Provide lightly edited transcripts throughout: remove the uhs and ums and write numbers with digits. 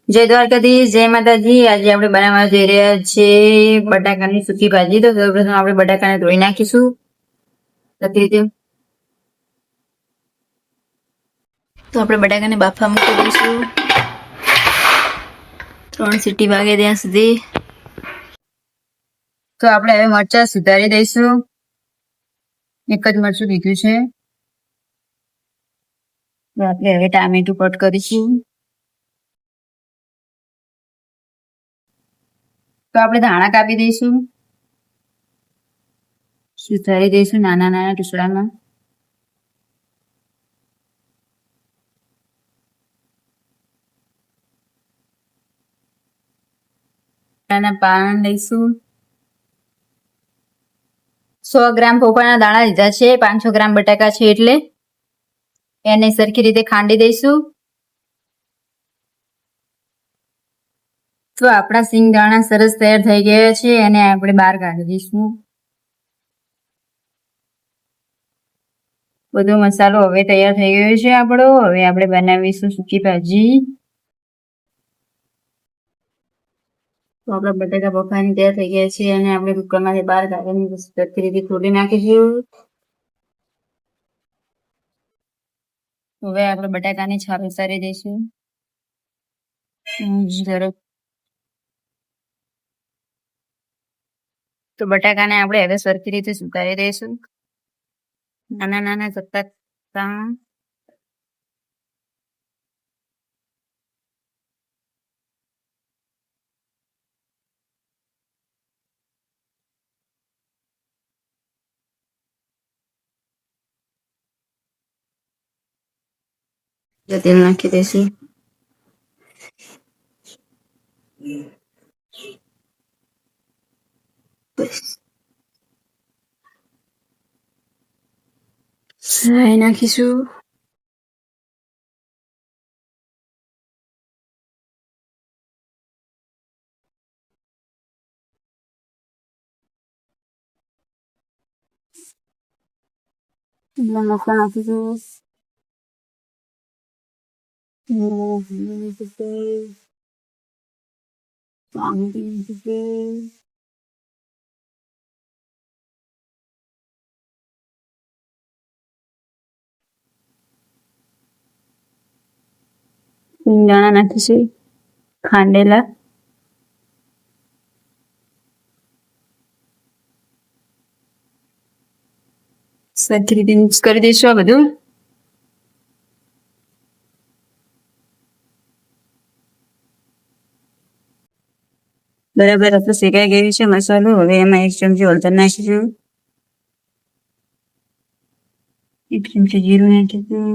જય દ્વારકાધીશ, જય માતાજી। આજે આપણે બનાવવા જઈ રહ્યા છીએ બટાકાની સૂકી ભાજી। તો સૌપ્રથમ આપણે બટાકાને ધોઈ નાખીશું સરખી રીતે। તો આપણે બટાકાને બાફવા મૂકી દઈશું 3 સીટી વાગે ત્યાં સુધી। તો આપણે હવે મરચાં સુધારી દઈશું। એક જ મરચું લીધું છે। તો આપણે હવે ટામેટું કટ કરીશું। તો આપણે ધાણા કાપી દઈશું, સુધારી દઈશું નાના નાના ટુકડામાં। નાના પાન લઈશું। 100 ગ્રામ પોપાના દાણા લીધા છે, 500 ગ્રામ બટાકા છે એટલે એને સરખી રીતે ખાંડી દઈશું। તો આપણા સિંગદાણા સરસ તૈયાર થઈ ગયા છે, એને આપણે બહાર કાઢી દઈશું। બધો મસાલો હવે તૈયાર થઈ ગયો છે આપણો। હવે આપણે બનાવીશું સૂકી ભાજી। તો આપણા બટાકા બફાઈને તૈયાર થઈ ગયા છે, અને આપણે કુકરમાંથી બહાર કાઢીને સરખી રીતે ખોલી નાખીશું। હવે આપણે બટાકાની છાલ ઉતારી દઈશું। તો બટાકાને આપણે હવે સરખી રીતે સુધારી દઈશું નાના નાના ચપટા। તેલ નાખી દઈશું। રાઈ નાખીશું। મસાલા નાખીશું। સિંગદાણા નાખીશું ખાંડેલા। સરખી રીતે મિક્સ કરી દઈશું આ બધું। બરાબર આપણે શેકાઈ ગયું છે મસાલો। હવે એમાં 1 ચમચી હળદર નાખીશું, 1 ચમચી જીરું નાખીશું,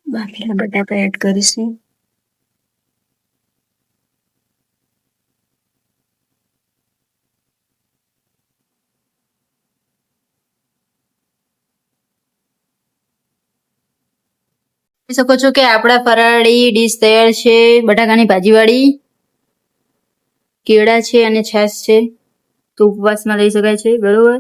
બાફેલા બટાકા એડ કરીશું। જોઈ શકો છો કે આપણા ફરાળી ડીશ તૈયાર છે, બટાકાની ભાજીવાળી। કેળા છે અને છાશ છે, તો ઉપવાસમાં લઈ શકાય છે, બરોબર।